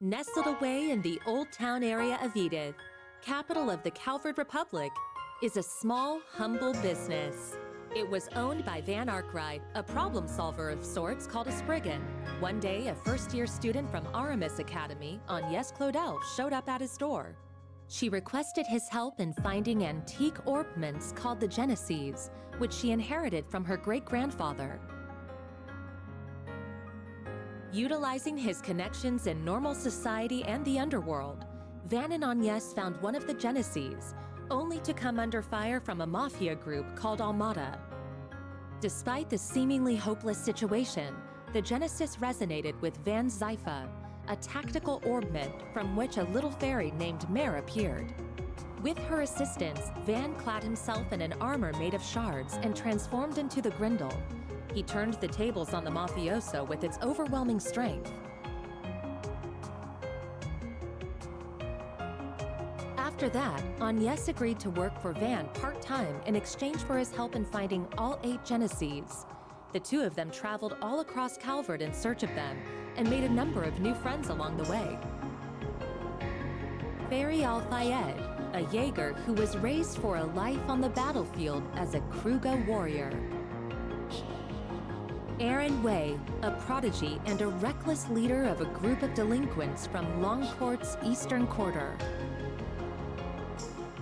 Nestled away in the Old Town area of Edith, capital of the Calvard Republic, is a small, humble business. It was owned by Van Arkwright, a problem solver of sorts called a Spriggan. One day, a first-year student from Aramis Academy, Agnes Claudel, showed up at his door. She requested his help in finding antique ornaments called the Genesees, which she inherited from her great-grandfather. Utilizing his connections in normal society and the underworld, Van and Agnes found one of the Genesees, only to come under fire from a mafia group called Almada. Despite the seemingly hopeless situation, the Genesis resonated with Van's Zypha, a tactical ornament from which a little fairy named Mare appeared. With her assistance, Van clad himself in an armor made of shards and transformed into the Grindel. He turned the tables on the mafioso with its overwhelming strength. After that, Agnes agreed to work for Van part-time in exchange for his help in finding all 8 Genesees. The two of them traveled all across Calvard in search of them and made a number of new friends along the way. Fairy Al-Fayed, a Jaeger who was raised for a life on the battlefield as a Kruga warrior. Aaron Way, a prodigy and a reckless leader of a group of delinquents from Longport's Eastern Quarter.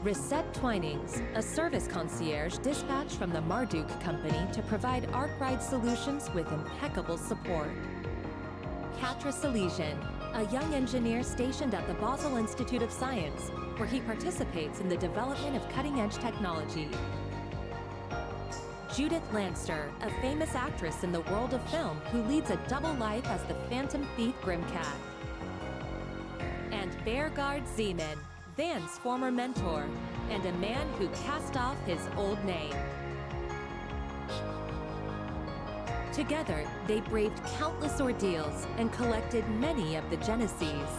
Risette Twinings, a service concierge dispatched from the Marduk Company to provide Arkwright solutions with impeccable support. Katra Salesian, a young engineer stationed at the Basel Institute of Science, where he participates in the development of cutting-edge technology. Judith Lanster, a famous actress in the world of film who leads a double life as the Phantom Thief Grimcat. And Beargard Zeman, Van's former mentor, and a man who cast off his old name. Together, they braved countless ordeals and collected many of the Genesees.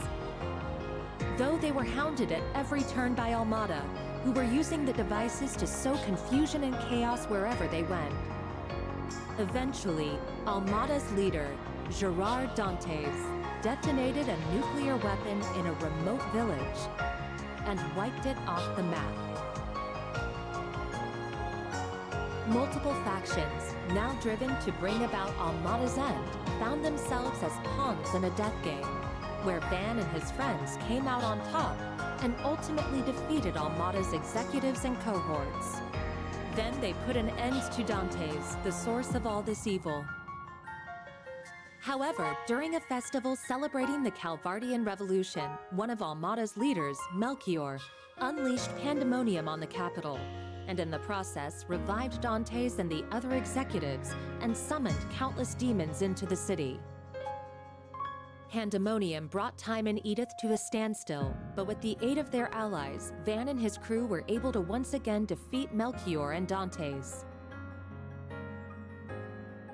Though they were hounded at every turn by Almada, who were using the devices to sow confusion and chaos wherever they went. Eventually, Almada's leader, Gerard Dantes, detonated a nuclear weapon in a remote village and wiped it off the map. Multiple factions, now driven to bring about Almada's end, found themselves as pawns in a death game, where Van and his friends came out on top and ultimately defeated Almada's executives and cohorts. Then they put an end to Dantes, the source of all this evil. However, during a festival celebrating the Calvardian Revolution, one of Almada's leaders, Melchior, unleashed pandemonium on the capital, and in the process revived Dantes and the other executives and summoned countless demons into the city. Pandemonium brought time in Edith to a standstill, but with the aid of their allies, Van and his crew were able to once again defeat Melchior and Dantes.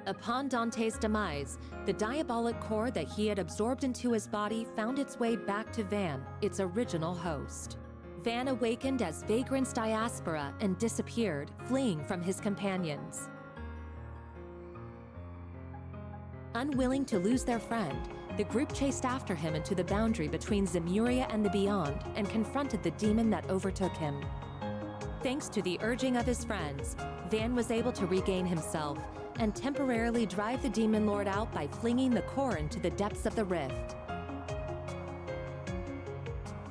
Upon Dantes' demise, the diabolic core that he had absorbed into his body found its way back to Van, its original host. Van awakened as Vagrant's diaspora and disappeared, fleeing from his companions. Unwilling to lose their friend, the group chased after him into the boundary between Zemuria and the Beyond and confronted the demon that overtook him. Thanks to the urging of his friends, Van was able to regain himself and temporarily drive the demon lord out by flinging the core into the depths of the rift.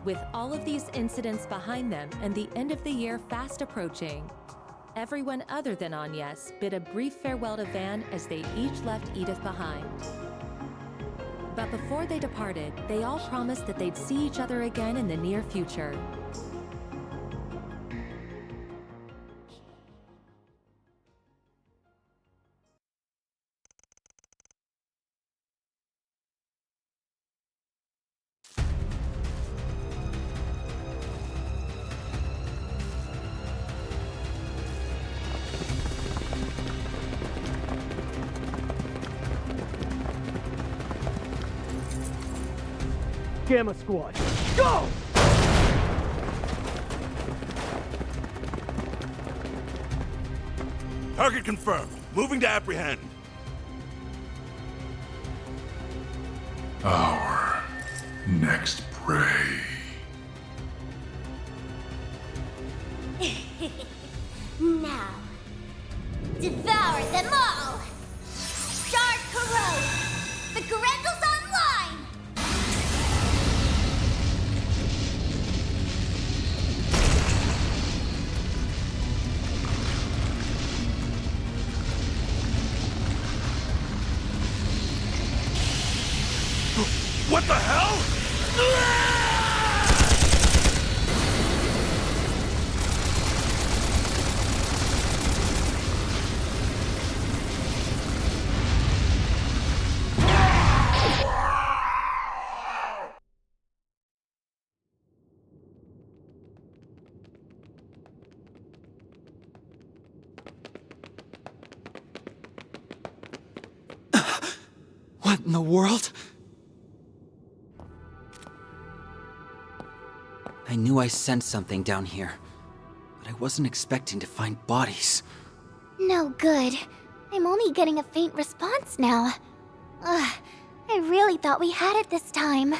With all of these incidents behind them and the end of the year fast approaching, everyone other than Agnes bid a brief farewell to Van as they each left Edith behind. But before they departed, they all promised that they'd see each other again in the near future. Gamma Squad, go! Target confirmed. Moving to apprehend. Our next prey. Now, devour them all! Start corrode! The Grendels online! What the hell? What in the world? I knew I sensed something down here, but I wasn't expecting to find bodies. No good. I'm only getting a faint response now. Ugh, I really thought we had it this time.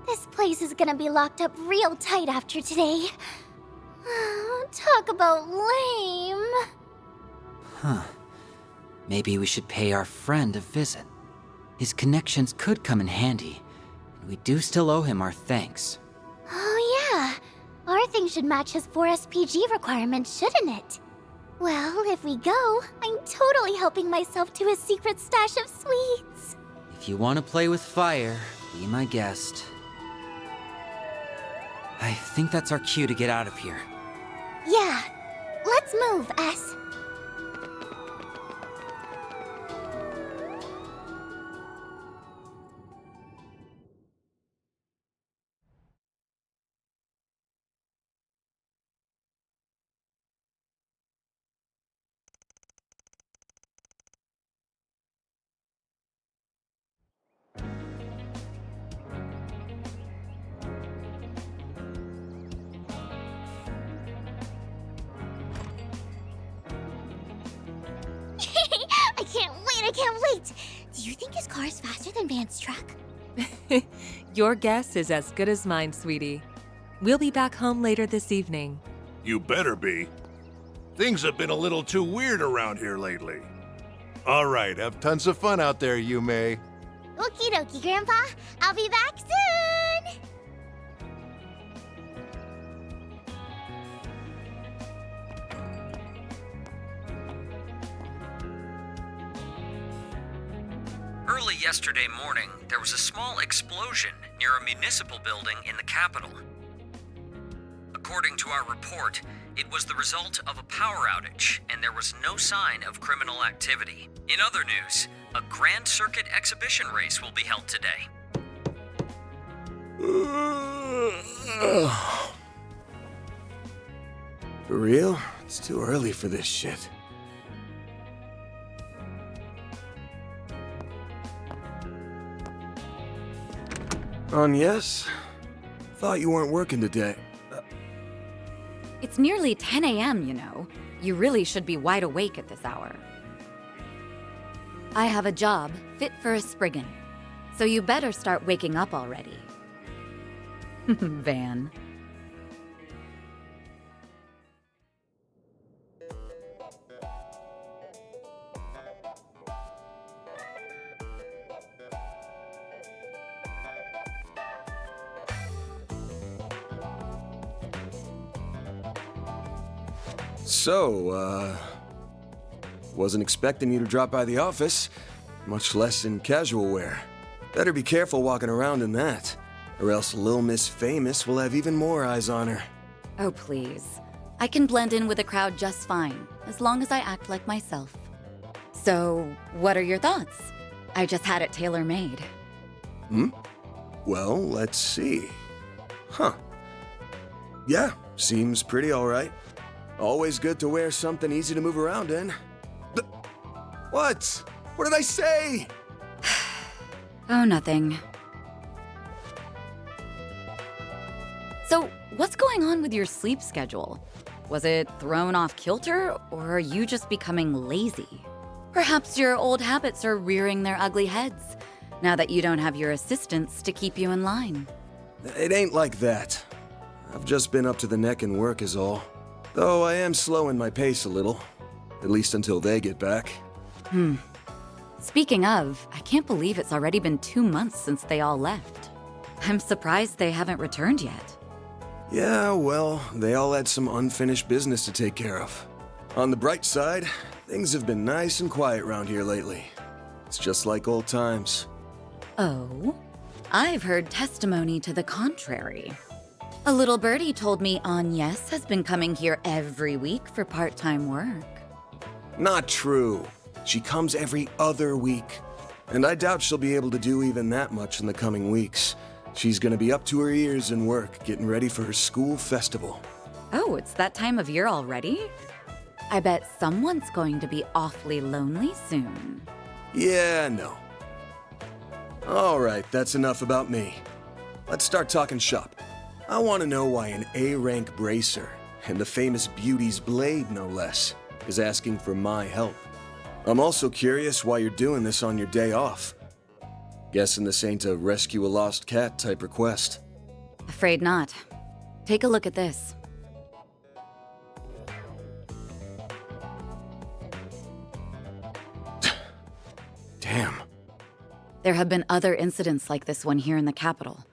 This place is gonna be locked up real tight after today. Talk about lame. Huh. Maybe we should pay our friend a visit. His connections could come in handy, and we do still owe him our thanks. Oh yeah, our thing should match his 4 SPG requirements, shouldn't it? Well, if we go, I'm totally helping myself to his secret stash of sweets. If you want to play with fire, be my guest. I think that's our cue to get out of here. Yeah, let's move, S. I can't wait! Do you think his car is faster than Van's truck? Your guess is as good as mine, sweetie. We'll be back home later this evening. You better be. Things have been a little too weird around here lately. All right, have tons of fun out there, Yume. Okie dokie, Grandpa. I'll be back soon! Early yesterday morning, there was a small explosion near a municipal building in the capital. According to our report, it was the result of a power outage, and there was no sign of criminal activity. In other news, a Grand Circuit exhibition race will be held today. For real? It's too early for this shit. Yes? Thought you weren't working today. It's nearly 10 a.m., you know. You really should be wide awake at this hour. I have a job fit for a Spriggan, so you better start waking up already. Van. So, wasn't expecting you to drop by the office, much less in casual wear. Better be careful walking around in that, or else Lil Miss Famous will have even more eyes on her. Oh, please. I can blend in with the crowd just fine, as long as I act like myself. So, what are your thoughts? I just had it tailor-made. Well, let's see. Huh. Yeah, seems pretty alright. Always good to wear something easy to move around in. What? What did I say? Oh, nothing. So, what's going on with your sleep schedule? Was it thrown off kilter, or are you just becoming lazy? Perhaps your old habits are rearing their ugly heads. now that you don't have your assistants to keep you in line. It ain't like that. I've just been up to the neck in work is all. Though I am slowing my pace a little. At least until they get back. Speaking of, I can't believe it's already been 2 months since they all left. I'm surprised they haven't returned yet. Yeah, well, they all had some unfinished business to take care of. On the bright side, things have been nice and quiet around here lately. It's just like old times. Oh? I've heard testimony to the contrary. A little birdie told me Agnes has been coming here every week for part-time work. Not true. She comes every other week. And I doubt she'll be able to do even that much in the coming weeks. She's gonna be up to her ears in work, getting ready for her school festival. Oh, it's that time of year already? I bet someone's going to be awfully lonely soon. Yeah, no. Alright, that's enough about me. Let's start talking shop. I want to know why an A-rank bracer, and the famous Beauty's Blade no less, is asking for my help. I'm also curious why you're doing this on your day off. Guessing this ain't a rescue a lost cat type request. Afraid not. Take a look at this. Damn. There have been other incidents like this one here in the capital.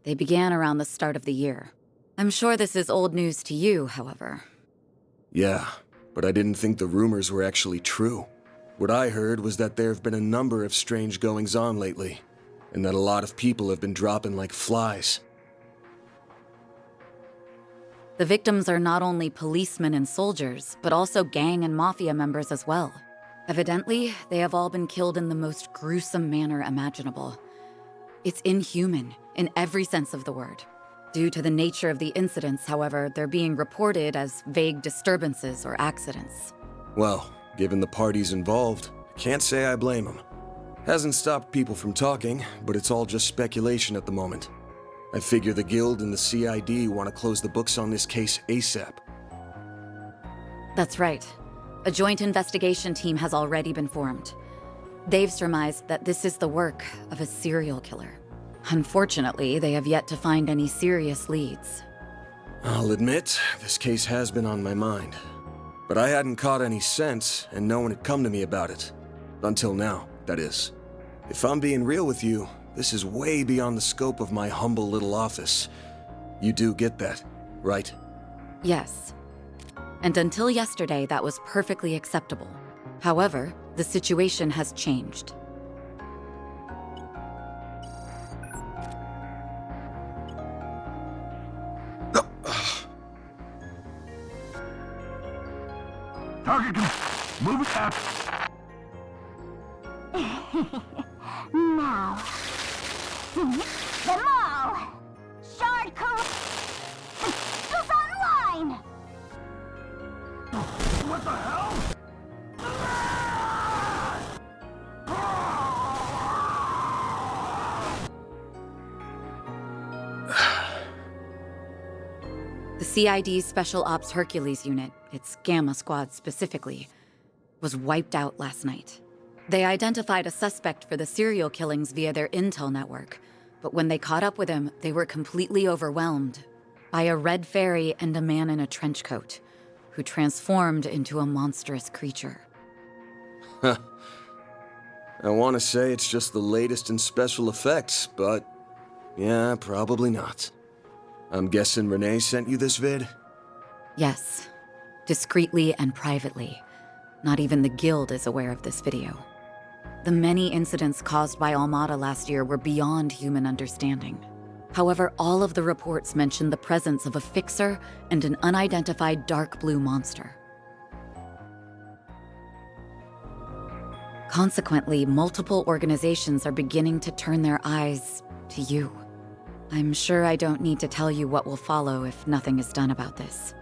They began around the start of the year. I'm sure this is old news to you, however. Yeah, but I didn't think the rumors were actually true. What I heard was that there have been a number of strange goings-on lately, and that a lot of people have been dropping like flies. The victims are not only policemen and soldiers, but also gang and mafia members as well. Evidently, they have all been killed in the most gruesome manner imaginable. It's inhuman, in every sense of the word. Due to the nature of the incidents, however, they're being reported as vague disturbances or accidents. Well, given the parties involved, can't say I blame them. Hasn't stopped people from talking, but it's all just speculation at the moment. I figure the Guild and the CID want to close the books on this case ASAP. That's right. A joint investigation team has already been formed. They've surmised that this is the work of a serial killer. Unfortunately, they have yet to find any serious leads. I'll admit, this case has been on my mind. But I hadn't caught any sense, and no one had come to me about it. Until now, that is. If I'm being real with you, this is way beyond the scope of my humble little office. You do get that, right? Yes. And until yesterday, that was perfectly acceptable. However, the situation has changed. Target, move it up. Now, seize them all! Shard is online! What the hell? The CID's Special Ops Hercules unit, its Gamma Squad specifically, was wiped out last night. They identified a suspect for the serial killings via their intel network, but when they caught up with him, they were completely overwhelmed by a red fairy and a man in a trench coat, who transformed into a monstrous creature. I want to say it's just the latest in special effects, but yeah, probably not. I'm guessing Renee sent you this vid? Yes, discreetly and privately. Not even the Guild is aware of this video. The many incidents caused by Armada last year were beyond human understanding. However, all of the reports mentioned the presence of a fixer and an unidentified dark blue monster. Consequently, multiple organizations are beginning to turn their eyes to you. I'm sure I don't need to tell you what will follow if nothing is done about this.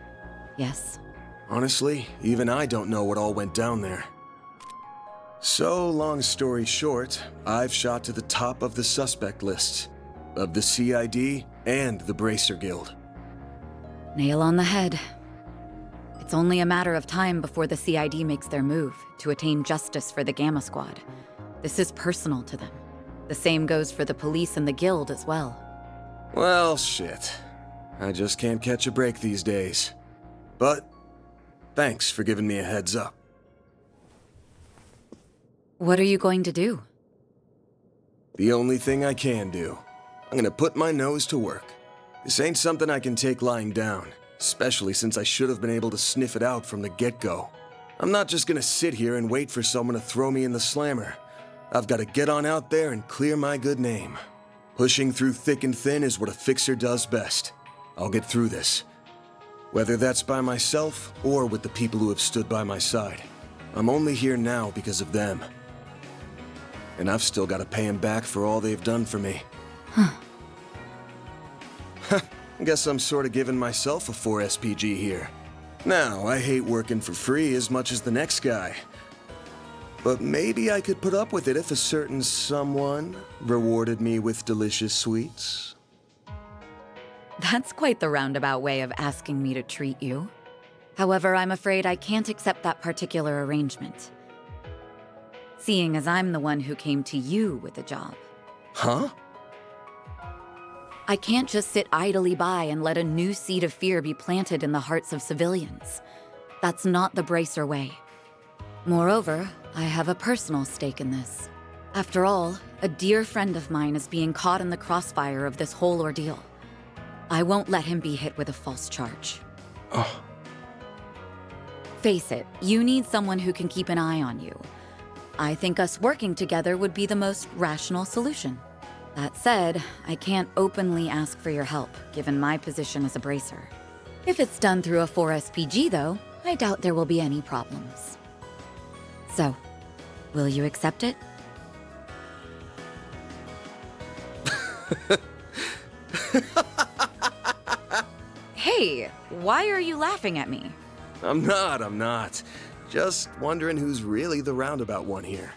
Yes? Honestly, even I don't know what all went down there. So, long story short, I've shot to the top of the suspect lists of the CID and the Bracer Guild. Nail on the head. It's only a matter of time before the CID makes their move to attain justice for the Gamma Squad. This is personal to them. The same goes for the police and the guild as well. Well, shit. I just can't catch a break these days. But thanks for giving me a heads up. What are you going to do? The only thing I can do. I'm gonna put my nose to work. This ain't something I can take lying down, especially since I should have been able to sniff it out from the get-go. I'm not just gonna sit here and wait for someone to throw me in the slammer. I've gotta get on out there and clear my good name. Pushing through thick and thin is what a fixer does best. I'll get through this. Whether that's by myself or with the people who have stood by my side. I'm only here now because of them. And I've still gotta pay them back for all they've done for me. I guess I'm sort of giving myself a 4 SPG here. Now, I hate working for free as much as the next guy. But maybe I could put up with it if a certain someone rewarded me with delicious sweets. That's quite the roundabout way of asking me to treat you. However, I'm afraid I can't accept that particular arrangement. Seeing as I'm the one who came to you with a job. Huh? I can't just sit idly by and let a new seed of fear be planted in the hearts of civilians. That's not the Bracer way. Moreover, I have a personal stake in this. After all, a dear friend of mine is being caught in the crossfire of this whole ordeal. I won't let him be hit with a false charge. Oh. Face it, you need someone who can keep an eye on you. I think us working together would be the most rational solution. That said, I can't openly ask for your help, given my position as a Bracer. If it's done through a 4 SPG, though, I doubt there will be any problems. So, will you accept it? Hey, why are you laughing at me? I'm not. Just wondering who's really the roundabout one here.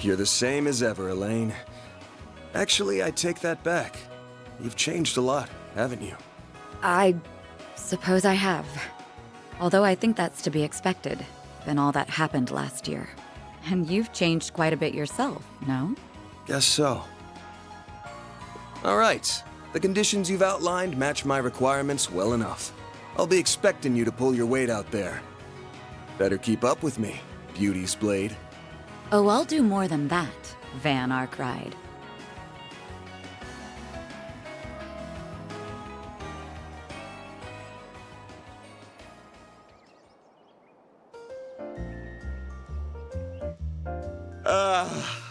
You're the same as ever, Elaine. Actually, I take that back. You've changed a lot, haven't you? I suppose I have. Although I think that's to be expected, given all that happened last year. And you've changed quite a bit yourself, no? Guess so. All right. The conditions you've outlined match my requirements well enough. I'll be expecting you to pull your weight out there. Better keep up with me, Beauty's Blade. Oh, I'll do more than that, Van Arkride.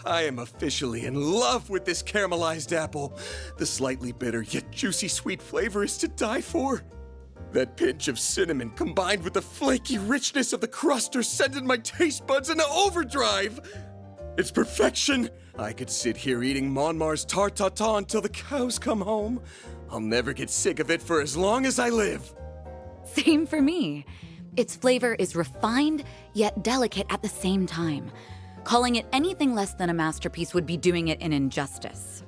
I am officially in love with this caramelized apple. The slightly bitter yet juicy sweet flavor is to die for. That pinch of cinnamon combined with the flaky richness of the crust are sending my taste buds into overdrive. It's perfection. I could sit here eating Monmar's tart tatin until the cows come home. I'll never get sick of it for as long as I live. Same for me. Its flavor is refined yet delicate at the same time. Calling it anything less than a masterpiece would be doing it an injustice.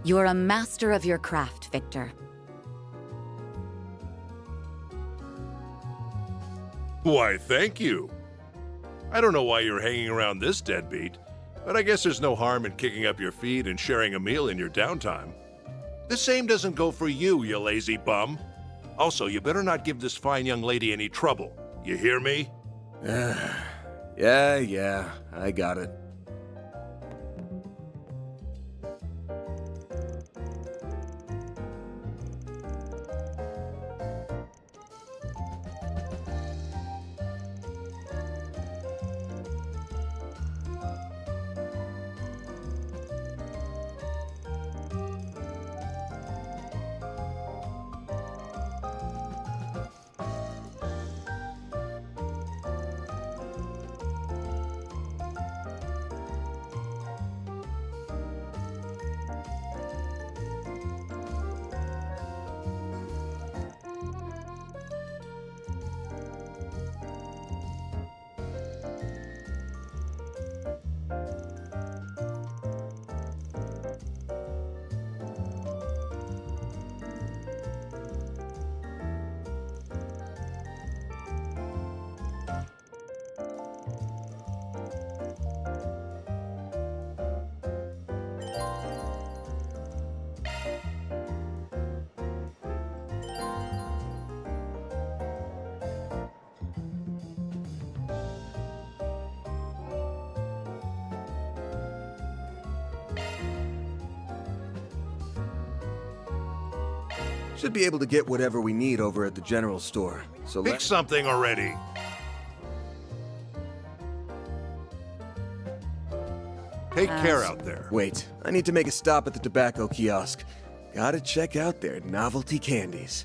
You're a master of your craft, Victor. Why, thank you. I don't know why you're hanging around this deadbeat, but I guess there's no harm in kicking up your feet and sharing a meal in your downtime. The same doesn't go for you, you lazy bum. Also, you better not give this fine young lady any trouble. You hear me? Yeah, I got it. Should be able to get whatever we need over at the general store. So Pick let's... something already. Take care out there. Wait, I need to make a stop at the tobacco kiosk. Gotta check out their novelty candies.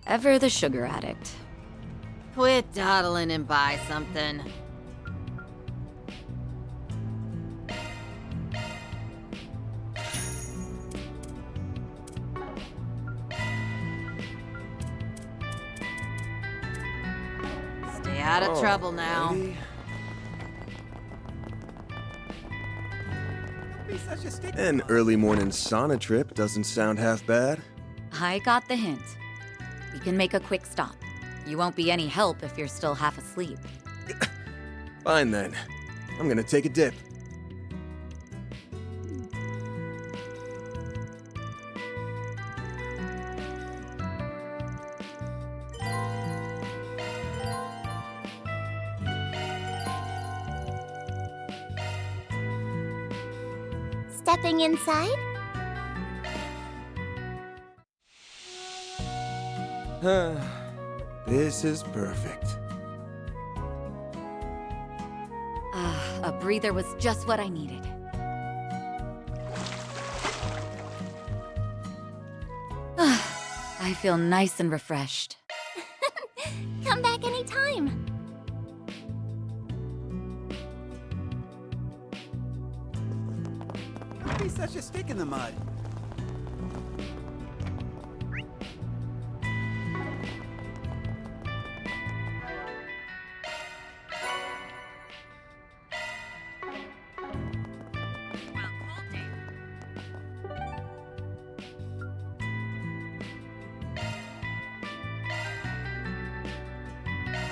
Ever the sugar addict. Quit dawdling and buy something. Stay out of trouble now. An early morning sauna trip doesn't sound half bad. I got the hint. We can make a quick stop. You won't be any help if you're still half asleep. Fine then. I'm gonna take a dip. Stepping inside? This is perfect. A breather was just what I needed. I feel nice and refreshed. Come back anytime. Don't be such a stick in the mud.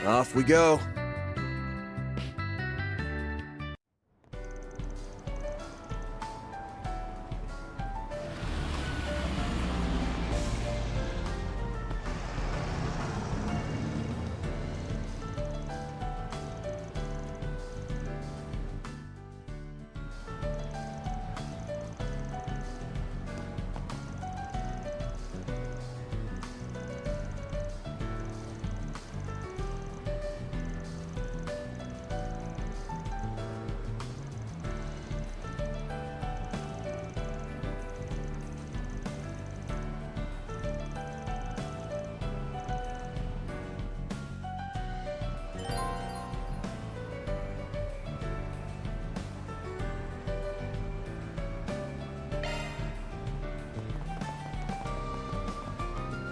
Off we go.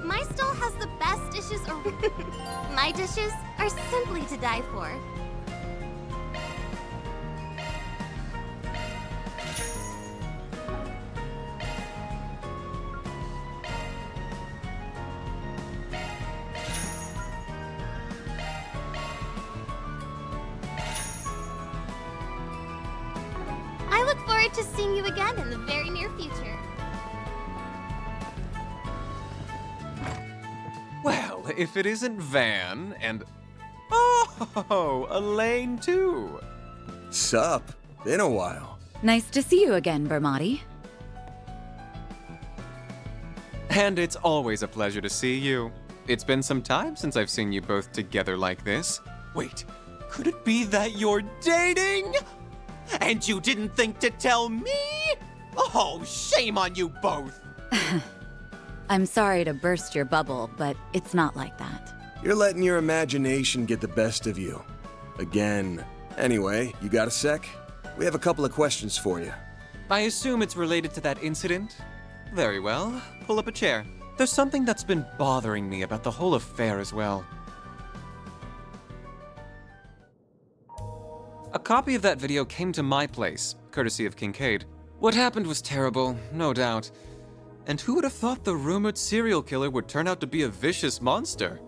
My stall has the best dishes My dishes are simply to die for. I look forward to seeing you again in the very near future. if it isn't Van and... Oh, Elaine too. Sup? Been a while. Nice to see you again, Bermati. And it's always a pleasure to see you. It's been some time since I've seen you both together like this. Wait, could it be that you're dating? And you didn't think to tell me? Oh, shame on you both. I'm sorry to burst your bubble, but it's not like that. You're letting your imagination get the best of you. Again. Anyway, you got a sec? We have a couple of questions for you. I assume it's related to that incident? Very well. Pull up a chair. There's something that's been bothering me about the whole affair as well. A copy of that video came to my place, courtesy of Kincaid. What happened was terrible, no doubt. And who would have thought the rumored serial killer would turn out to be a vicious monster?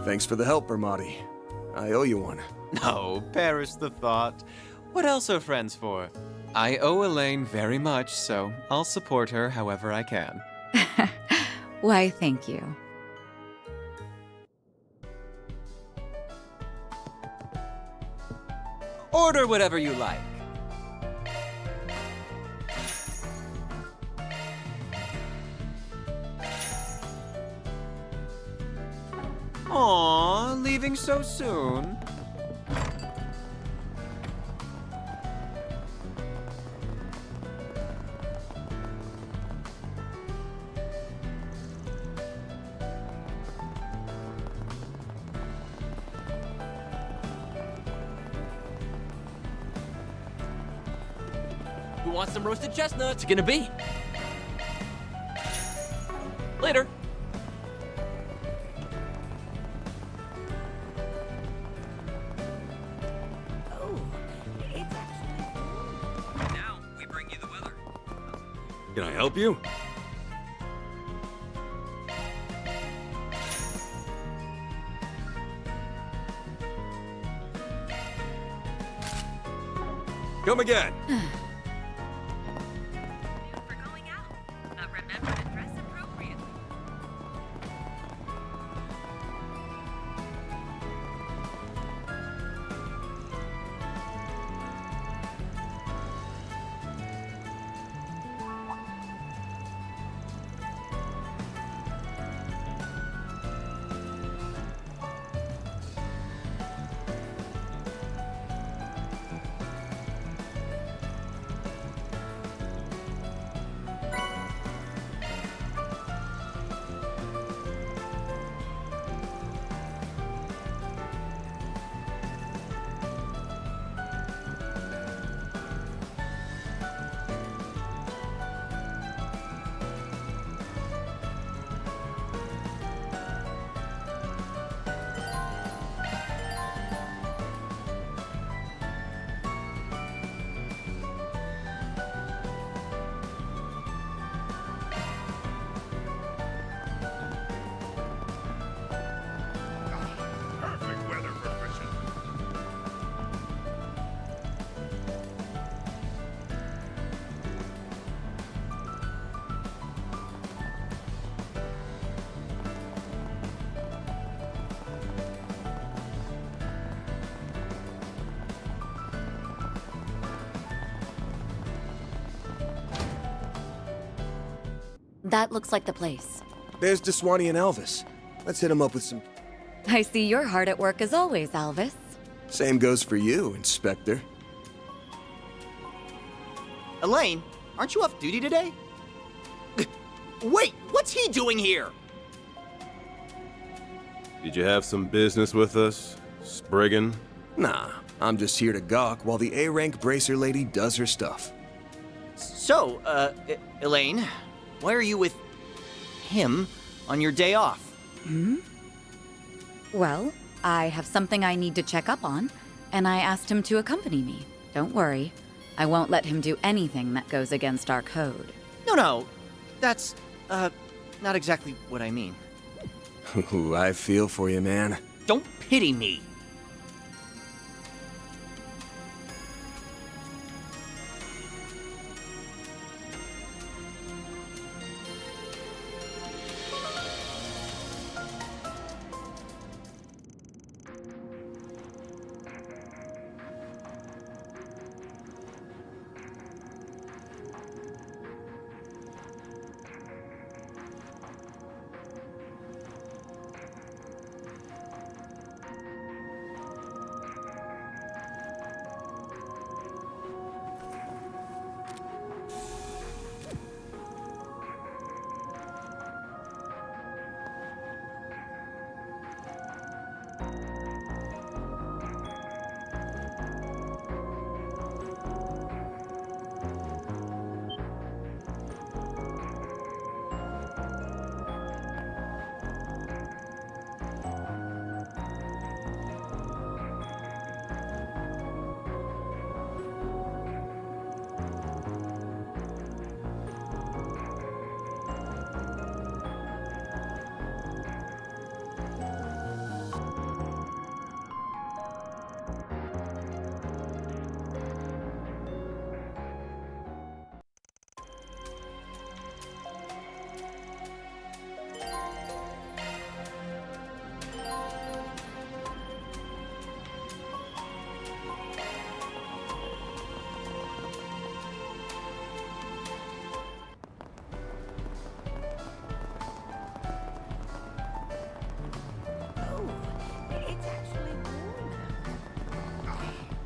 Thanks for the help, Bermati. I owe you one. No, perish the thought. What else are friends for? I owe Elaine very much, so I'll support her however I can. Why, thank you. Order whatever you like. Aw, leaving so soon? Who wants some roasted chestnuts? It's gonna be. Later. Now, we bring you the weather. Can I help you? Come again. For going out, but remember to dress appropriately. Perfect weather for fishing. That looks like the place. There's Deswani and Elvis. Let's hit him up with some... I see you're hard at work as always, Alvis. Same goes for you, Inspector. Elaine, aren't you off duty today? Wait, what's he doing here? Did you have some business with us, Spriggan? Nah, I'm just here to gawk while the A-rank bracer lady does her stuff. So, Elaine, why are you with him on your day off? Well, I have something I need to check up on, and I asked him to accompany me. Don't worry, I won't let him do anything that goes against our code. No, that's, not exactly what I mean. Ooh, I feel for you, man. Don't pity me.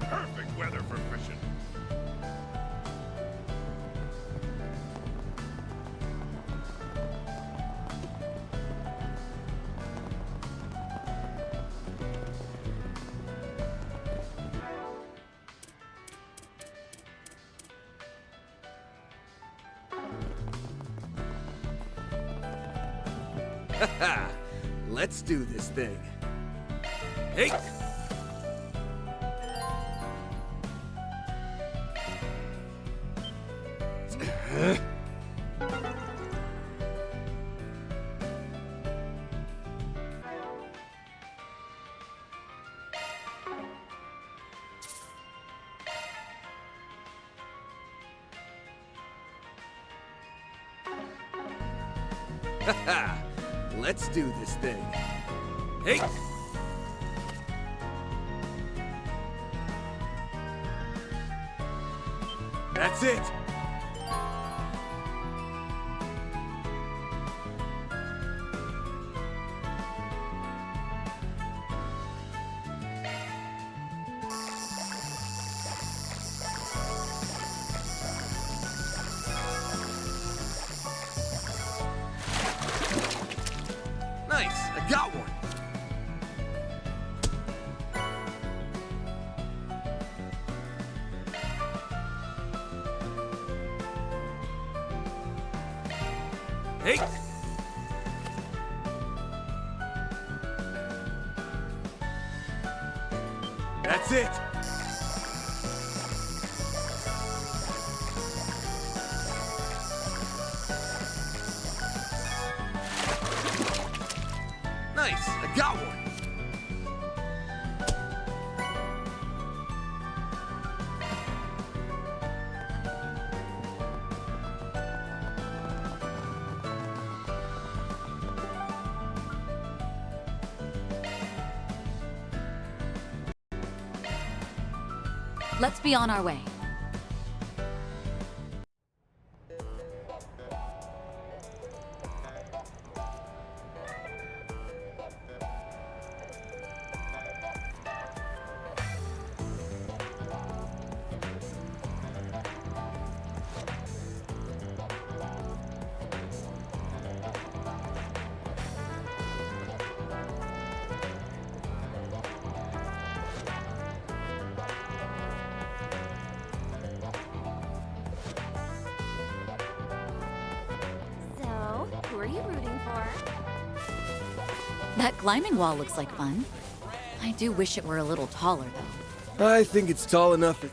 Perfect weather for fishing. Haha! Let's do this thing. Hey! Haha! Let's do this thing. Hey! That's it! Nice! I got one! Hey! That's it! Nice! I got one! Let's be on our way. That climbing wall looks like fun. I do wish it were a little taller, though. I think it's tall enough.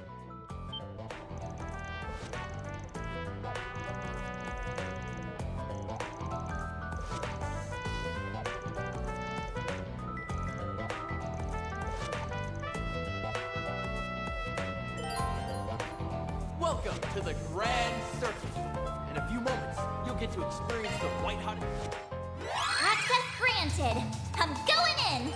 Welcome to the Grand Circus. In a few moments, you'll get to experience the white-hot... Access granted. I'm going in.